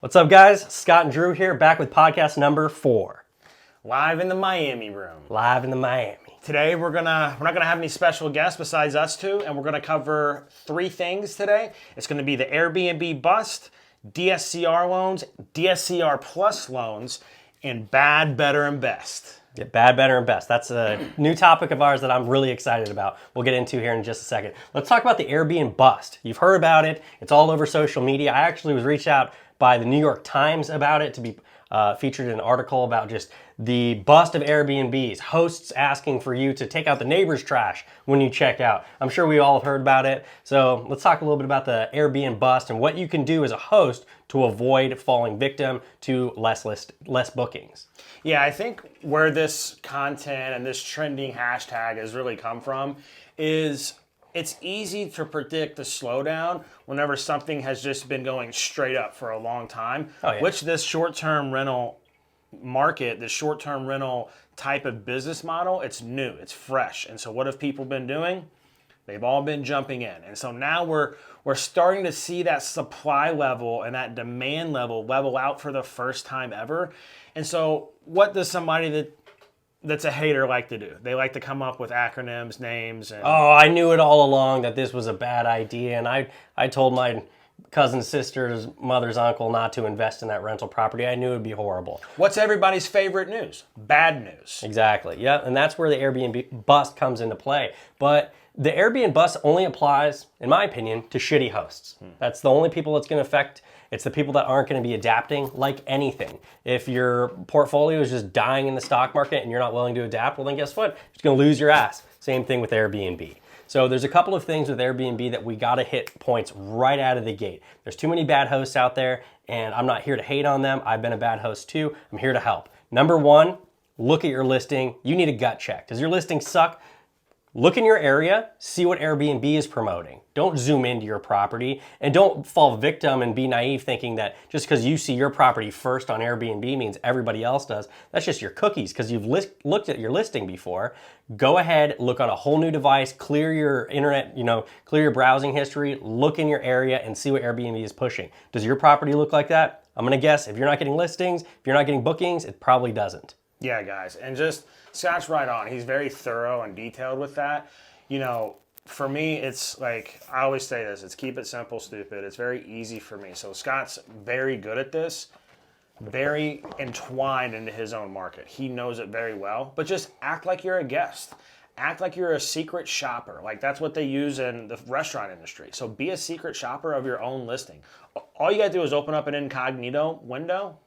What's up, guys? Scott and Drew here, back with podcast number 4. Live in the Miami room. Live in the Miami. Today we're not gonna have any special guests besides us two, and we're gonna cover 3 things today. It's gonna be the Airbnb bust, DSCR loans, DSCR plus loans, and bad, better, and best. Yeah, bad, better, and best. That's a new topic of ours that I'm really excited about. We'll get into here in just a second. Let's talk about the Airbnb bust. You've heard about it. It's all over social media. I actually was reached out by the New York Times about it to be featured in an article about just the bust of Airbnbs, hosts asking for you to take out the neighbor's trash when you check out. I'm sure we all have heard about it. So let's talk a little bit about the Airbnb bust and what you can do as a host to avoid falling victim to less bookings. Yeah, I think where this content and this trending hashtag has really come from is it's easy to predict the slowdown whenever something has just been going straight up for a long time, which this short-term rental market, this short-term rental type of business model, it's new, it's fresh. And so what have people been doing? They've all been jumping in. And so now we're starting to see that supply level and that demand level out for the first time ever. And so what does somebody that's a hater like to do? They like to come up with acronyms, names. And oh, I knew it all along that this was a bad idea. And I told my cousin's sister's mother's uncle not to invest in that rental property. I knew it would be horrible. What's everybody's favorite news? Bad news. Exactly. Yeah, and that's where the Airbnb bust comes into play. But the Airbnb bust only applies, in my opinion, to shitty hosts. That's the only people it's going to affect. It's the people that aren't going to be adapting like anything. If your portfolio is just dying in the stock market and you're not willing to adapt, well then guess what? You're just going to lose your ass. Same thing with Airbnb. So there's a couple of things with Airbnb that we got to hit points right out of the gate. There's too many bad hosts out there, and I'm not here to hate on them. I've been a bad host too. I'm here to help. Number 1, look at your listing. You need a gut check. Does your listing suck? Look in your area, see what Airbnb is promoting. Don't zoom into your property, and don't fall victim and be naive thinking that just because you see your property first on Airbnb means everybody else does. That's just your cookies because you've looked at your listing before. Go ahead, look on a whole new device, clear your internet, clear your browsing history, look in your area and see what Airbnb is pushing. Does your property look like that? I'm gonna guess if you're not getting listings, if you're not getting bookings, it probably doesn't. Yeah, guys, and just Scott's right on. He's very thorough and detailed with that. For me, it's like, I always say this, it's keep it simple, stupid. It's very easy for me. So Scott's very good at this, very entwined into his own market. He knows it very well, but just act like you're a guest. Act like you're a secret shopper. Like that's what they use in the restaurant industry. So be a secret shopper of your own listing. All you gotta do is open up an incognito window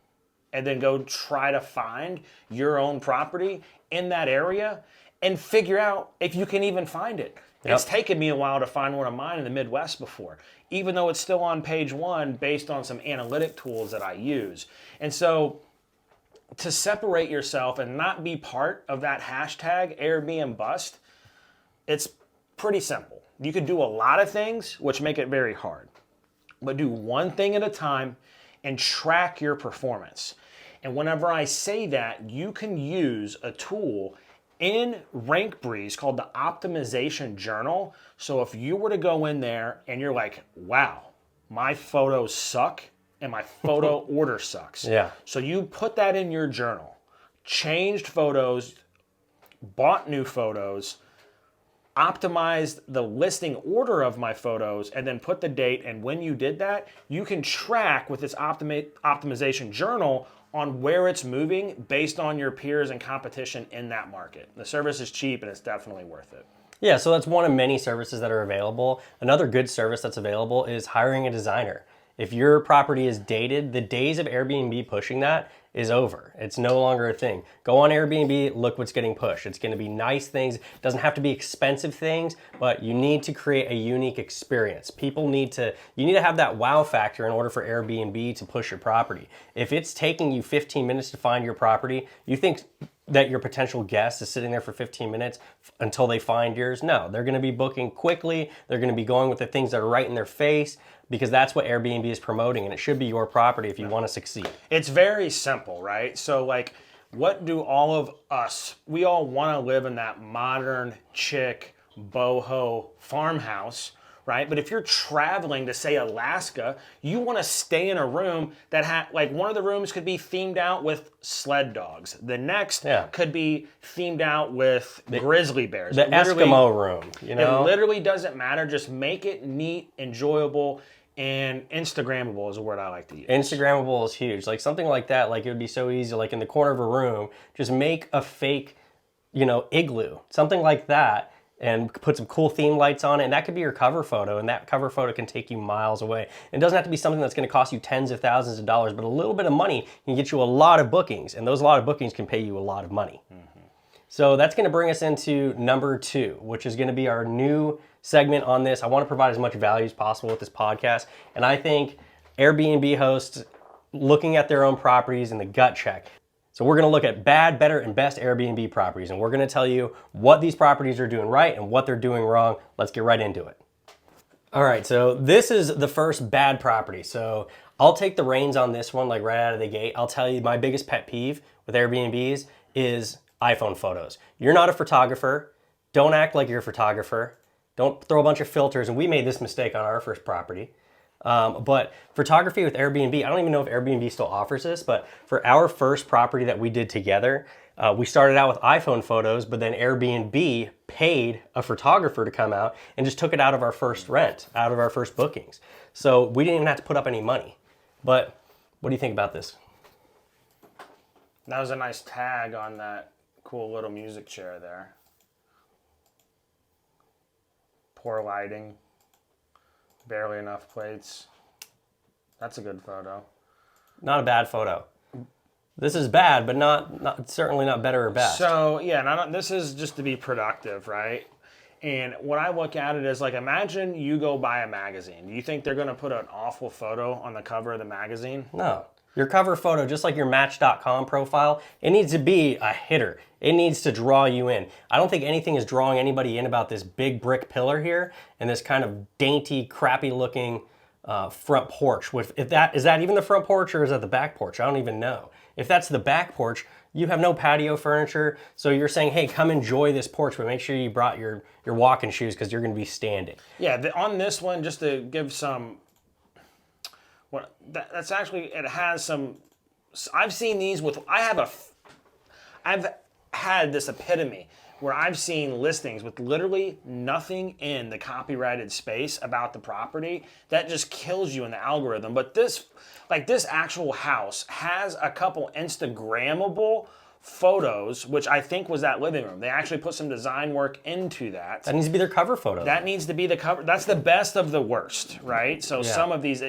and then go try to find your own property in that area and figure out if you can even find it. Yep. It's taken me a while to find one of mine in the Midwest before, even though it's still on page 1 based on some analytic tools that I use. And so to separate yourself and not be part of that hashtag Airbnb bust, it's pretty simple. You could do a lot of things which make it very hard, but do one thing at a time and track your performance. And whenever I say that, you can use a tool in RankBreeze called the Optimization Journal. So if you were to go in there and you're like, wow, my photos suck and my photo order sucks. Yeah. So you put that in your journal, changed photos, bought new photos, optimized the listing order of my photos, and then put the date. And when you did that, you can track with this optimization journal on where it's moving based on your peers and competition in that market. The service is cheap and it's definitely worth it. Yeah, so that's one of many services that are available. Another good service that's available is hiring a designer. If your property is dated, the days of Airbnb pushing that is over. It's no longer a thing. Go on Airbnb, look what's getting pushed. It's gonna be nice things. It doesn't have to be expensive things, but you need to create a unique experience. You need to have that wow factor in order for Airbnb to push your property. If it's taking you 15 minutes to find your property, you think that your potential guest is sitting there for 15 minutes until they find yours? No, they're gonna be booking quickly. They're gonna be going with the things that are right in their face because that's what Airbnb is promoting, and it should be your property if you wanna succeed. It's very simple, right? So like, what do all of us, we all wanna live in that modern, chic, boho farmhouse right? But if you're traveling to, say, Alaska, you want to stay in a room that like one of the rooms could be themed out with sled dogs. The next could be themed out with grizzly bears. The Eskimo room, you know? It literally doesn't matter. Just make it neat, enjoyable, and Instagrammable is a word I like to use. Instagrammable is huge. Like something like that, like it would be so easy, like in the corner of a room, just make a fake, you know, igloo, something like that, and put some cool theme lights on it, and that could be your cover photo, and that cover photo can take you miles away. It doesn't have to be something that's gonna cost you tens of thousands of dollars, but a little bit of money can get you a lot of bookings, and those lot of bookings can pay you a lot of money. So that's gonna bring us into number 2, which is gonna be our new segment on this. I wanna provide as much value as possible with this podcast, and I think Airbnb hosts looking at their own properties in the gut check. So we're gonna look at bad, better, and best Airbnb properties, and we're gonna tell you what these properties are doing right and what they're doing wrong. Let's get right into it. All right, so this is the first bad property. So I'll take the reins on this one, like right out of the gate. I'll tell you my biggest pet peeve with Airbnbs is iPhone photos. You're not a photographer. Don't act like you're a photographer. Don't throw a bunch of filters, and we made this mistake on our first property. But photography with Airbnb, I don't even know if Airbnb still offers this, but for our first property that we did together, we started out with iPhone photos, but then Airbnb paid a photographer to come out and just took it out of our first rent, out of our first bookings. So we didn't even have to put up any money. But what do you think about this? That was a nice tag on that cool little music chair there. Poor lighting. Barely enough plates. That's a good photo. Not a bad photo. This is bad, but not certainly not better or best. So yeah, this is just to be productive, right? And what I look at it is like, imagine you go buy a magazine. Do you think they're going to put an awful photo on the cover of the magazine? No. Your cover photo, just like your Match.com profile, it needs to be a hitter. It needs to draw you in. I don't think anything is drawing anybody in about this big brick pillar here and this kind of dainty, crappy looking front porch. Is that even the front porch or is that the back porch? I don't even know. If that's the back porch, you have no patio furniture, so you're saying, hey, come enjoy this porch, but make sure you brought your walking shoes because you're going to be standing. Yeah, on this one, just to give some... that's actually, it has some, I've seen these with, I've had this epitome where I've seen listings with literally nothing in the copyrighted space about the property that just kills you in the algorithm. But this actual house has a couple Instagrammable photos, which I think was that living room. They actually put some design work into that. That needs to be their cover photo. That needs to be the cover. That's the best of the worst, right? So some of these,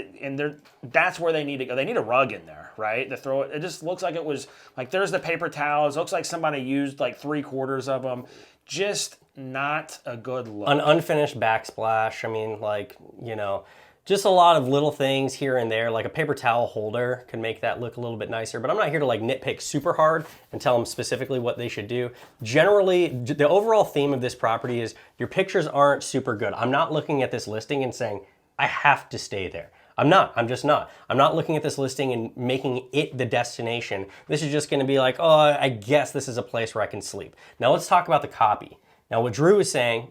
that's where they need to go. They need a rug in there, right? To throw it. It just looks like it was, like there's the paper towels. It looks like somebody used like 3/4 of them. Just not a good look. An unfinished backsplash. I mean, like, you know, just a lot of little things here and there, like a paper towel holder can make that look a little bit nicer, but I'm not here to like nitpick super hard and tell them specifically what they should do. Generally, the overall theme of this property is your pictures aren't super good. I'm not looking at this listing and saying, I have to stay there. I'm just not. I'm not looking at this listing and making it the destination. This is just gonna be like, oh, I guess this is a place where I can sleep. Now let's talk about the copy. Now what Drew is saying,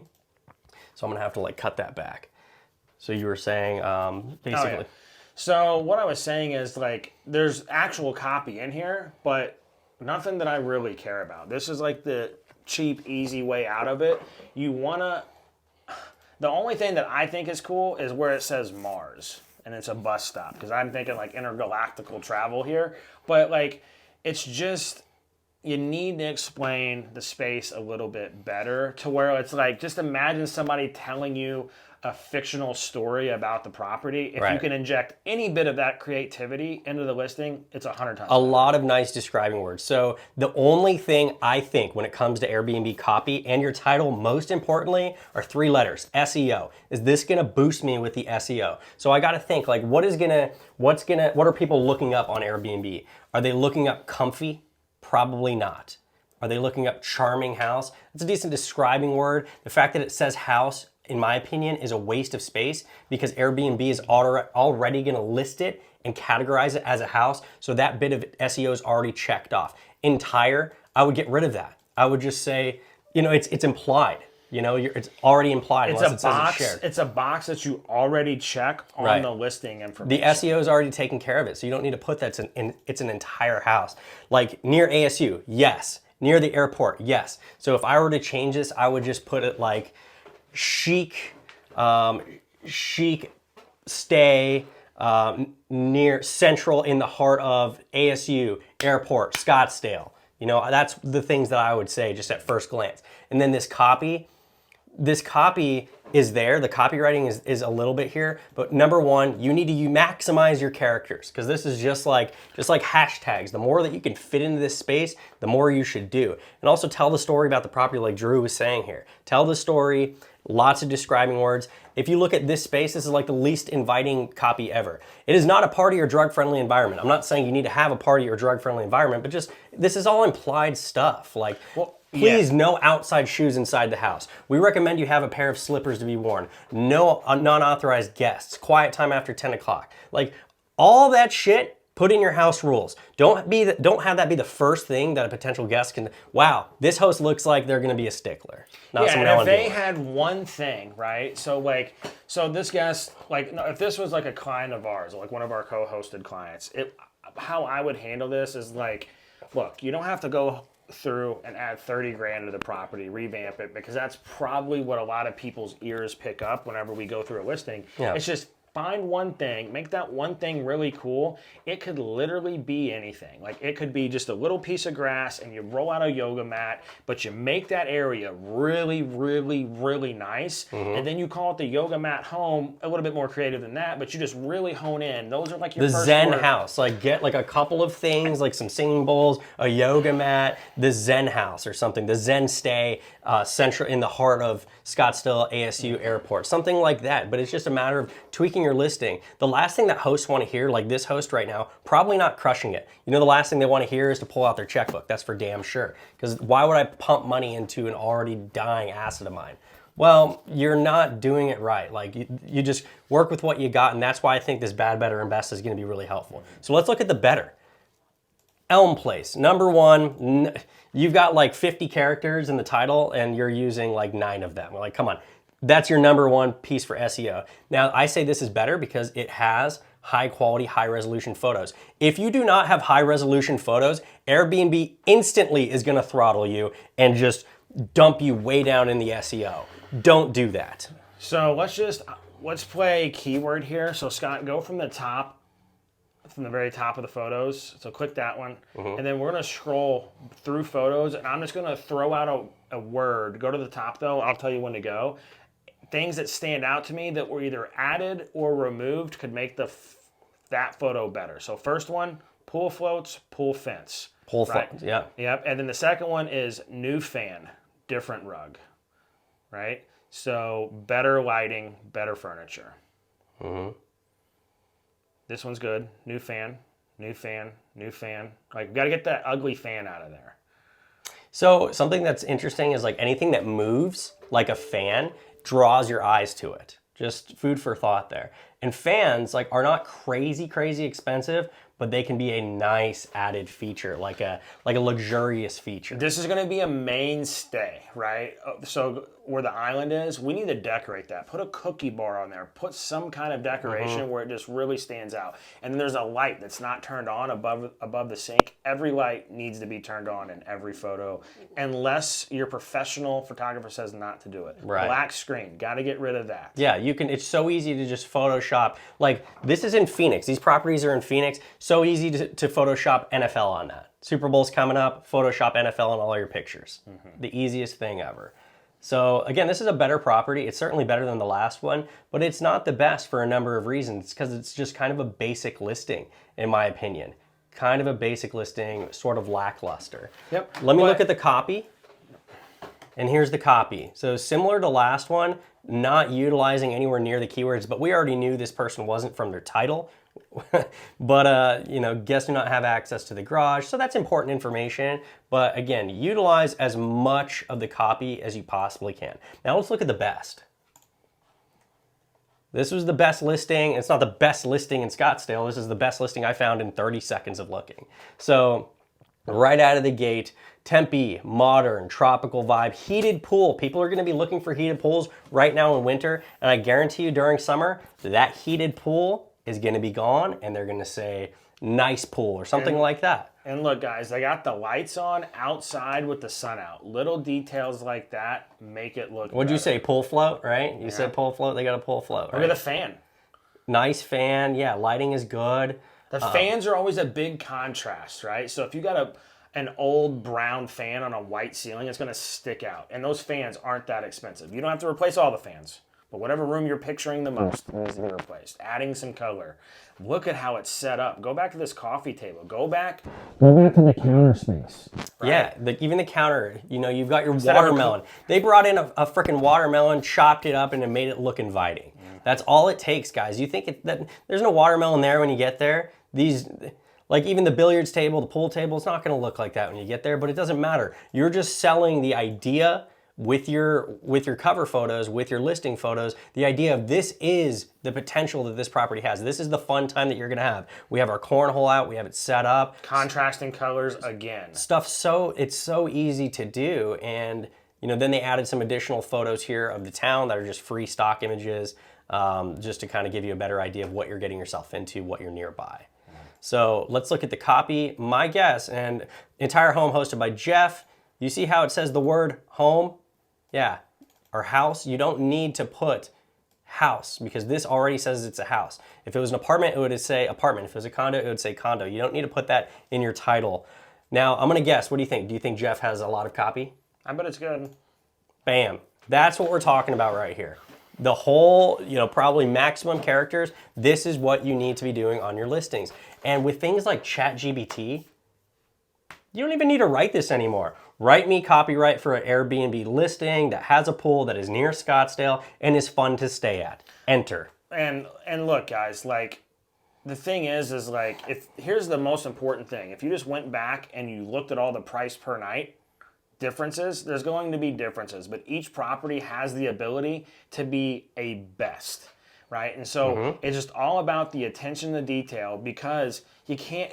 so I'm gonna have to like cut that back. So you were saying, basically. Oh, yeah. So what I was saying is like, there's actual copy in here, but nothing that I really care about. This is like the cheap, easy way out of it. The only thing that I think is cool is where it says Mars, and it's a bus stop, because I'm thinking like intergalactical travel here. But like, it's just, you need to explain the space a little bit better to where it's like, just imagine somebody telling you a fictional story about the property. If you can inject any bit of that creativity into the listing, it's 100 times better. A lot of nice describing words. So the only thing I think when it comes to Airbnb copy and your title, most importantly, are 3 letters, SEO. Is this gonna boost me with the SEO? So I gotta think like, what are people looking up on Airbnb? Are they looking up comfy? Probably not. Are they looking up charming house? That's a decent describing word. The fact that it says house, in my opinion, is a waste of space because Airbnb is already gonna list it and categorize it as a house, so that bit of SEO is already checked off. Entire, I would get rid of that. I would just say, you know, it's implied. You know, it's already implied It's unless a it says box. it's shared. It's a box that you already check on Right. the listing The information. SEO is already taking care of it, so you don't need to put that it's an entire house. Like near ASU, yes. Near the airport, yes. So if I were to change this, I would just put it like chic, chic stay near central in the heart of ASU, airport, Scottsdale. You know, that's the things that I would say just at first glance. And then this copy is there. The copywriting is a little bit here, but number one, you need to maximize your characters because this is just like hashtags. The more that you can fit into this space, the more you should do. And also tell the story about the property like Drew was saying here. Tell the story, lots of describing words. If you look at this space, this is like the least inviting copy ever. It is not a party or drug-friendly environment. I'm not saying you need to have a party or drug-friendly environment, but just this is all implied stuff. Like, please, no outside shoes inside the house. We recommend you have a pair of slippers to be worn. No non-authorized guests. Quiet time after 10 o'clock. Like, all that shit, put in your house rules. Don't have that be the first thing that a potential guest can, wow, this host looks like they're gonna be a stickler. Not Yeah, someone and I if wanna deal they with. had one thing, right? So this guest, like, no, if this was like a client of ours, like one of our co-hosted clients, how I would handle this is like, look, you don't have to go through and add 30 grand to the property, revamp it, because that's probably what a lot of people's ears pick up whenever we go through a listing. Yeah. It's just find one thing, make that one thing really cool. It could literally be anything. Like it could be just a little piece of grass and you roll out a yoga mat, but you make that area really, really, really nice. And then you call it the yoga mat home, a little bit more creative than that, but you just really hone in. Those are like your The first Zen word. house, like get like a couple of things, like some singing bowls, a yoga mat, the Zen house or something, the Zen stay, central in the heart of Scottsdale ASU Airport, something like that. But it's just a matter of tweaking your listing. The last thing that hosts want to hear, like this host right now, probably not crushing it. You know, the last thing they want to hear is to pull out their checkbook. That's for damn sure. Because why would I pump money into an already dying asset of mine? Well, you're not doing it right. Like you just work with what you got, and that's why I think this bad, better, and best is going to be really helpful. So let's look at the better. Elm Place, number one. You've got like 50 characters in the title, and you're using like 9 of them. Like, come on, that's your number one piece for SEO. Now, I say this is better because it has high quality, high resolution photos. If you do not have high resolution photos, Airbnb instantly is going to throttle you and just dump you way down in the SEO. Don't do that. So let's play keyword here. So Scott, go from the top, from the very top of the photos. So click that one. And then we're gonna scroll through photos and I'm just gonna throw out a word. Go to the top though, I'll tell you when to go. Things that stand out to me that were either added or removed could make that photo better. So first one, pool floats, pool fence. Pull right? photos, yeah. Yep, and then the second one is new fan, different rug, right? So better lighting, better furniture. This one's good. New fan, new fan, new fan. Like, we got to get that ugly fan out of there. So something that's interesting is like anything that moves like a fan draws your eyes to it. Just food for thought there. And fans like are not crazy expensive, but they can be a nice added feature, like a luxurious feature. This is going to be a mainstay, right? So where the island is, we need to decorate that. Put a cookie bar on there. Put some kind of decoration where it just really stands out. And then there's a light that's not turned on above the sink. Every light needs to be turned on in every photo, unless your professional photographer says not to do it. Right. Black screen, got to get rid of that. Yeah, you can. It's so easy to just Photoshop. Like this is in Phoenix. These properties are in Phoenix. So easy to Photoshop NFL on that. Super Bowl's coming up. Photoshop NFL on all your pictures. The easiest thing ever. So again, this is a better property. It's certainly better than the last one, but it's not the best for a number of reasons because it's just kind of a basic listing, in my opinion. Kind of a basic listing, sort of lackluster. Yep. Let me look at the copy. And here's the copy. So similar to last one, not utilizing anywhere near the keywords, but we already knew this person wasn't from their title. But, you know, guests do not have access to the garage. So that's important information. But again, utilize as much of the copy as you possibly can. Now let's look at the best. This was the best listing. It's not the best listing in Scottsdale. This is the best listing I found in 30 seconds of looking. So right out of the gate. Tempe, modern, tropical vibe, heated pool. People are gonna be looking for heated pools right now in winter, and I guarantee you during summer, that heated pool is gonna be gone, and they're gonna say, nice pool, or something like that. And look, guys, they got the lights on outside with the sun out. Little details like that make it look What'd better. you say, pool float, right? You said pool float, they got a pool float, right? Look at the fan. Nice fan, yeah, lighting is good. The fans are always a big contrast, right? So if you got an old brown fan on a white ceiling, it's going to stick out. And those fans aren't that expensive. You don't have to replace all the fans, but whatever room you're picturing the most needs to be replaced. Adding some color. Look at how it's set up. Go back to this coffee table. Go back to the counter space. Right? Yeah, even the counter, you've got your watermelon. They brought in a freaking watermelon, chopped it up, and it made it look inviting. That's all it takes, guys. You think that there's no watermelon there when you get there? Like even the billiards table, the pool table, it's not going to look like that when you get there, but it doesn't matter. You're just selling the idea with your cover photos, with your listing photos, the idea of this is the potential that this property has. This is the fun time that you're going to have. We have our cornhole out, we have it set up. Contrasting colors again. It's so easy to do, and then they added some additional photos here of the town that are just free stock images, just to kind of give you a better idea of what you're getting yourself into, what you're nearby. So let's look at the copy. My guess, and entire home hosted by Jeff. You see how it says the word home? Yeah, or house. You don't need to put house because this already says it's a house. If it was an apartment, it would say apartment. If it was a condo, it would say condo. You don't need to put that in your title. Now, I'm gonna guess. What do you think? Do you think Jeff has a lot of copy? I bet it's good. Bam. That's what we're talking about right here. The whole, probably maximum characters, this is what you need to be doing on your listings. And with things like ChatGPT, you don't even need to write this anymore. Write me copyright for an Airbnb listing that has a pool that is near Scottsdale and is fun to stay at. Enter. And look, guys, like the thing is like here's the most important thing. If you just went back and you looked at all the price per night differences, there's going to be differences, but each property has the ability to be a best, right? And so it's just all about the attention to detail because you can't,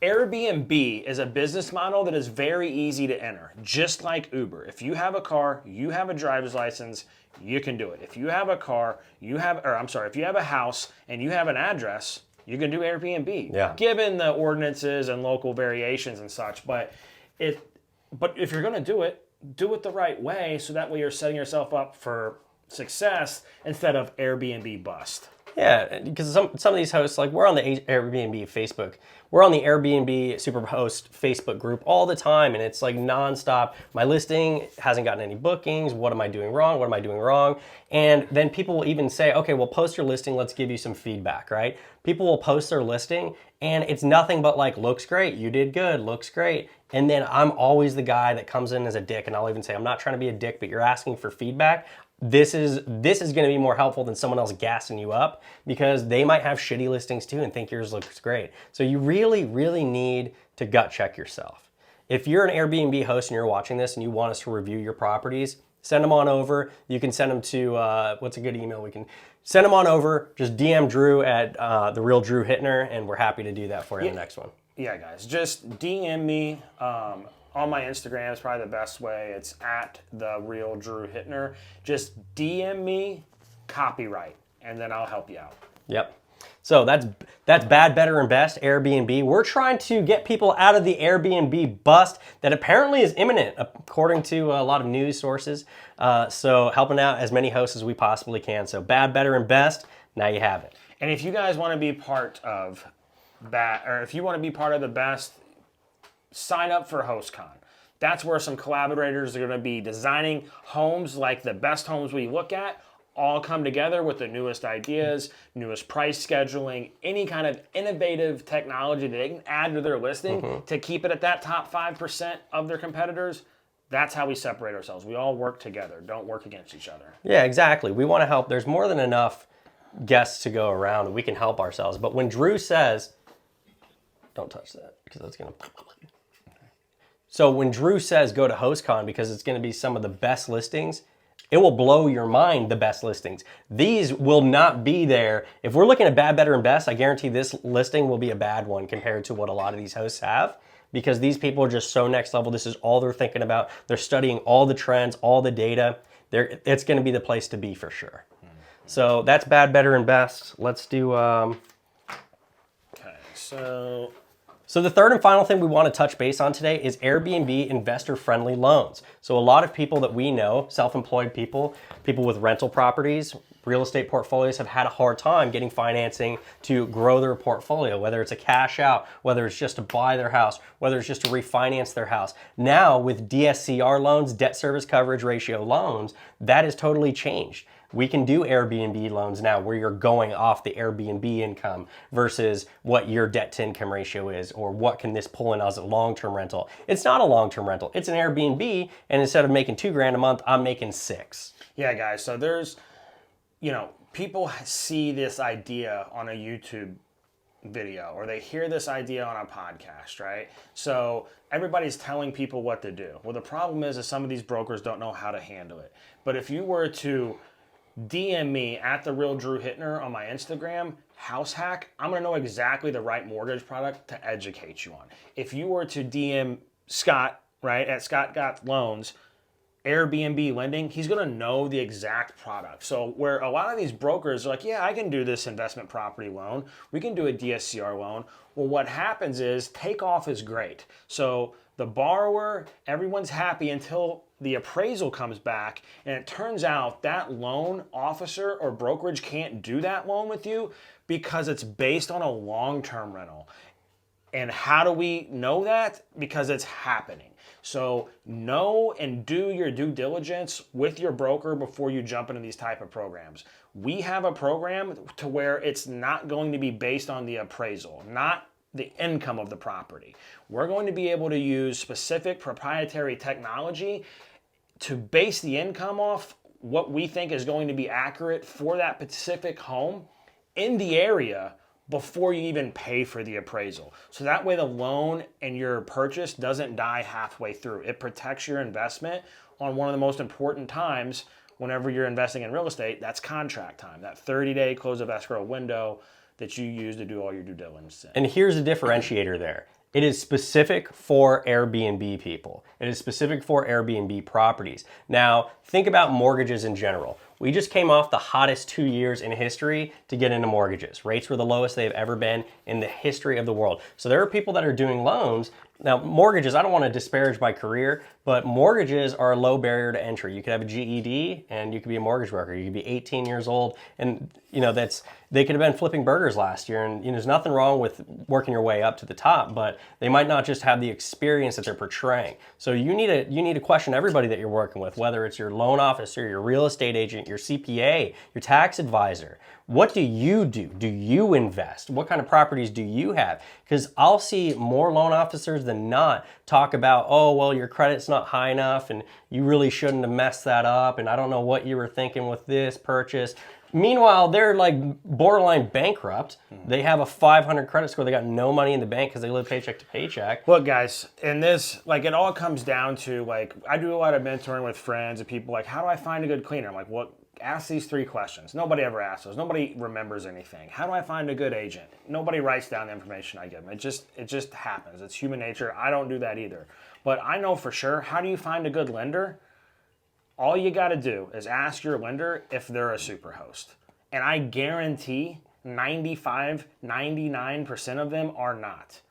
Airbnb is a business model that is very easy to enter, just like Uber. If you have a car, you have a driver's license, you can do it. If you have a car, if you have a house and you have an address, you can do Airbnb, given the ordinances and local variations and such. But if you're going to do it the right way, so that way you're setting yourself up for success instead of Airbnb bust. Yeah, because some of these hosts, like we're on the Airbnb Facebook, we're on the Airbnb Superhost Facebook group all the time, and it's like nonstop. My listing hasn't gotten any bookings. What am I doing wrong? What am I doing wrong? And then people will even say, okay, well, post your listing. Let's give you some feedback, right? People will post their listing, and it's nothing but like, looks great, you did good, looks great. And then I'm always the guy that comes in as a dick, and I'll even say, I'm not trying to be a dick, but you're asking for feedback. This is going to be more helpful than someone else gassing you up because they might have shitty listings too and think yours looks great. So you really, really need to gut check yourself. If you're an Airbnb host and you're watching this and you want us to review your properties, send them on over. You can send them to, what's a good email? We can send them on over. Just DM Drew at The Real Drew Hittner, and we're happy to do that for you in the next one. Yeah, guys, just DM me. On my Instagram is probably the best way. It's at The Real Drew Hittner. Just DM me copyright, and then I'll help you out. Yep. So that's bad, better, and best Airbnb. We're trying to get people out of the Airbnb bust that apparently is imminent, according to a lot of news sources. So helping out as many hosts as we possibly can. So bad, better, and best. Now you have it. And if you guys want to be part of that, or if you want to be part of the best, sign up for HostCon. That's where some collaborators are going to be designing homes like the best homes we look at, all come together with the newest ideas, newest price scheduling, any kind of innovative technology that they can add to their listing to keep it at that top 5% of their competitors. That's how we separate ourselves. We all work together, don't work against each other. Yeah, exactly. We want to help. There's more than enough guests to go around, and we can help ourselves. But when Drew says, don't touch that because that's going to... So when Drew says go to HostCon because it's going to be some of the best listings, It will blow your mind, the best listings. These will not be there. If we're looking at bad, better, and best, I guarantee this listing will be a bad one compared to what a lot of these hosts have, because these people are just so next level. This is all they're thinking about. They're studying all the trends, all the data. It's going to be the place to be for sure. So that's bad, better, and best. Let's do... Okay, so the third and final thing we want to touch base on today is Airbnb investor-friendly loans. So a lot of people that we know, self-employed people, people with rental properties, real estate portfolios, have had a hard time getting financing to grow their portfolio, whether it's a cash out, whether it's just to buy their house, whether it's just to refinance their house. Now with DSCR loans, debt service coverage ratio loans, that has totally changed. We can do Airbnb loans now where you're going off the Airbnb income versus what your debt to income ratio is, or what can this pull in as a long-term rental. It's not a long-term rental. It's an Airbnb, and instead of making $2,000 a month, I'm making $6,000. Yeah, guys. So there's, people see this idea on a YouTube video, or they hear this idea on a podcast, right? So everybody's telling people what to do. Well, the problem is some of these brokers don't know how to handle it. But if you were to DM me at the real Drew Hittner on my Instagram, house hack, I'm gonna know exactly the right mortgage product to educate you on. If you were to DM Scott, right, at Scott Got Loans, Airbnb lending, he's gonna know the exact product. So where a lot of these brokers are like, yeah, I can do this investment property loan, we can do a DSCR loan. Well, what happens is takeoff is great. So the borrower, everyone's happy until the appraisal comes back, and it turns out that loan officer or brokerage can't do that loan with you because it's based on a long-term rental. And how do we know that? Because it's happening. So know and do your due diligence with your broker before you jump into these type of programs. We have a program to where it's not going to be based on the appraisal, not the income of the property. We're going to be able to use specific proprietary technology to base the income off what we think is going to be accurate for that specific home in the area before you even pay for the appraisal. So that way the loan and your purchase doesn't die halfway through. It protects your investment on one of the most important times whenever you're investing in real estate. That's contract time, that 30-day close of escrow window that you use to do all your due diligence in. And here's a differentiator there. It is specific for Airbnb people. It is specific for Airbnb properties. Now, think about mortgages in general. We just came off the hottest 2 years in history to get into mortgages. Rates were the lowest they've ever been in the history of the world. So there are people that are doing loans. Now, mortgages, I don't want to disparage my career, but mortgages are a low barrier to entry. You could have a GED and you could be a mortgage broker. You could be 18 years old, and they could have been flipping burgers last year, and there's nothing wrong with working your way up to the top, but they might not just have the experience that they're portraying. So you need to question everybody that you're working with, whether it's your loan officer, your real estate agent, your CPA, your tax advisor. What do you do? Do you invest? What kind of properties do you have? Because I'll see more loan officers than not talk about, oh, well, your credit's not high enough and you really shouldn't have messed that up, and I don't know what you were thinking with this purchase. Meanwhile, they're like borderline bankrupt. They have a 500 credit score. They got no money in the bank because they live paycheck to paycheck. Look, guys, in this, it all comes down to, I do a lot of mentoring with friends and people how do I find a good cleaner? I'm like, well, ask these 3 questions. Nobody ever asks those. Nobody remembers anything. How do I find a good agent? Nobody writes down the information I give them. It just happens. It's human nature. I don't do that either. But I know for sure, how do you find a good lender? All you got to do is ask your lender if they're a superhost. And I guarantee 95, 99% of them are not.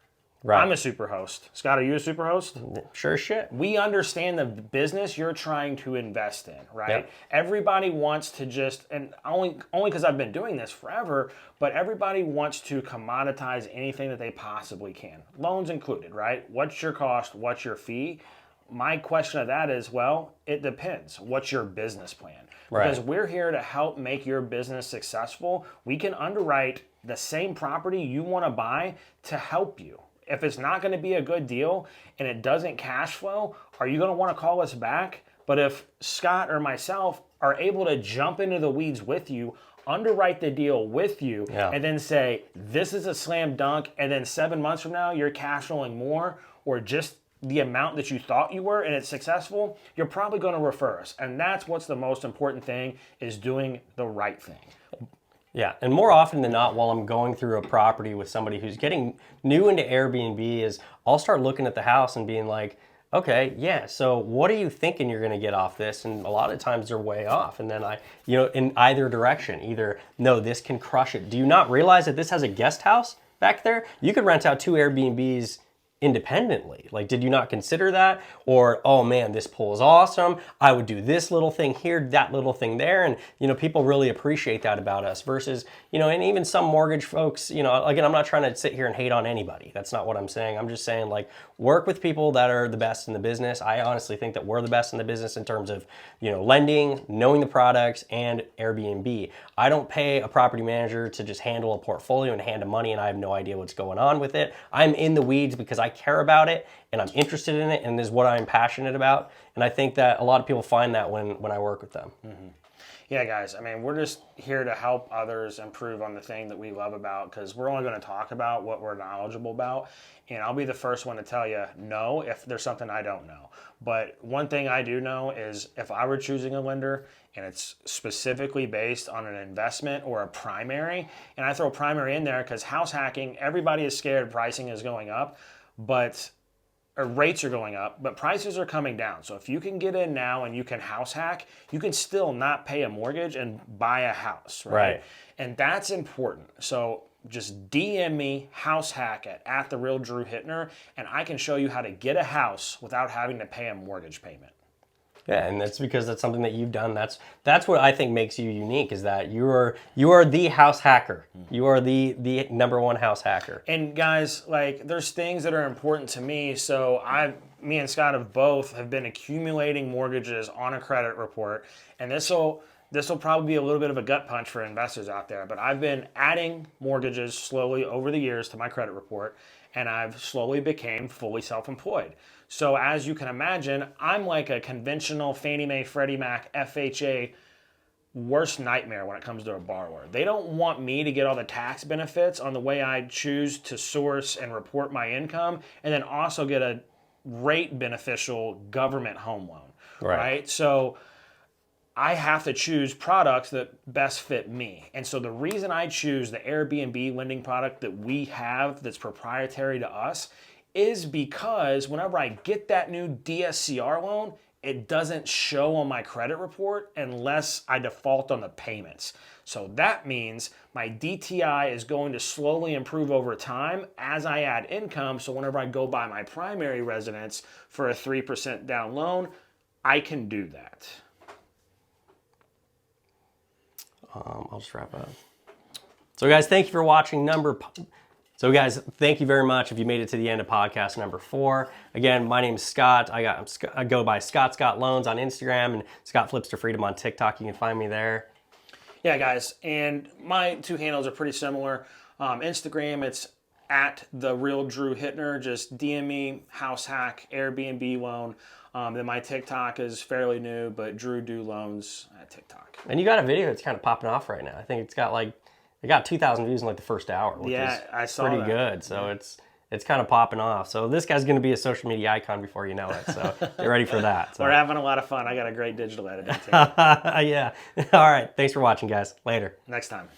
Right. I'm a superhost. Scott, are you a superhost? Sure as shit. We understand the business you're trying to invest in, right? Yep. Everybody wants to just, and only because I've been doing this forever, but everybody wants to commoditize anything that they possibly can. Loans included, right? What's your cost? What's your fee? My question of that is, well, it depends. What's your business plan? Right. Because we're here to help make your business successful. We can underwrite the same property you want to buy to help you. If it's not going to be a good deal and it doesn't cash flow, are you going to want to call us back? But if Scott or myself are able to jump into the weeds with you, underwrite the deal with you, and then say, this is a slam dunk, and then 7 months from now, you're cash flowing more, or just the amount that you thought you were and it's successful, you're probably going to refer us. And that's what's the most important thing, is doing the right thing. Yeah, and more often than not, while I'm going through a property with somebody who's getting new into Airbnb, is I'll start looking at the house and being like, okay, yeah, so what are you thinking you're gonna get off this? And a lot of times they're way off. And then in either direction, either, no, this can crush it. Do you not realize that this has a guest house back there? You could rent out 2 Airbnbs independently. Like, did you not consider that? Or, oh man, this pool is awesome. I would do this little thing here, that little thing there. And, people really appreciate that about us versus, and even some mortgage folks, again, I'm not trying to sit here and hate on anybody. That's not what I'm saying. I'm just saying, like, work with people that are the best in the business. I honestly think that we're the best in the business in terms of, lending, knowing the products, and Airbnb. I don't pay a property manager to just handle a portfolio and hand them money and I have no idea what's going on with it. I'm in the weeds because I care about it and I'm interested in it and this is what I'm passionate about. And I think that a lot of people find that when I work with them. Mm-hmm. Yeah, guys, we're just here to help others improve on the thing that we love about, because we're only going to talk about what we're knowledgeable about. And I'll be the first one to tell you no if there's something I don't know. But one thing I do know is if I were choosing a lender and it's specifically based on an investment or a primary, and I throw primary in there because house hacking, everybody is scared pricing is going up, or rates are going up, but prices are coming down. So if you can get in now and you can house hack, you can still not pay a mortgage and buy a house, right? And that's important. So just DM me house hack at the real Drew Hittner, and I can show you how to get a house without having to pay a mortgage payment. Yeah, and that's because that's something that you've done. That's what I think makes you unique, is that you are the house hacker. You are the number one house hacker. And guys, like, there's things that are important to me. So me and Scott have been accumulating mortgages on a credit report, and this will probably be a little bit of a gut punch for investors out there, but I've been adding mortgages slowly over the years to my credit report, and I've slowly became fully self-employed. So as you can imagine, I'm like a conventional Fannie Mae, Freddie Mac, FHA worst nightmare when it comes to a borrower. They don't want me to get all the tax benefits on the way I choose to source and report my income, and then also get a rate beneficial government home loan, right? So I have to choose products that best fit me. And so the reason I choose the Airbnb lending product that we have that's proprietary to us is because whenever I get that new DSCR loan, it doesn't show on my credit report unless I default on the payments. So that means my DTI is going to slowly improve over time as I add income. So whenever I go buy my primary residence for a 3% down loan, I can do that. I'll just wrap up. So guys, thank you for watching So guys, thank you very much if you made it to the end of podcast number 4. Again, my name is Scott. I go by Scott Loans on Instagram and Scott Flips to Freedom on TikTok. You can find me there. Yeah, guys, and my 2 handles are pretty similar. Instagram, it's at the real Drew Hittner. Just DM me, house hack, Airbnb loan. Then my TikTok is fairly new, but Drew Do Loans at TikTok. And you got a video that's kind of popping off right now. I think it got 2,000 views in like the first hour, which is I saw pretty good. So it's kind of popping off. So this guy's going to be a social media icon before you know it. So get ready for that. So. We're having a lot of fun. I got a great digital editing team. Yeah. All right. Thanks for watching, guys. Later. Next time.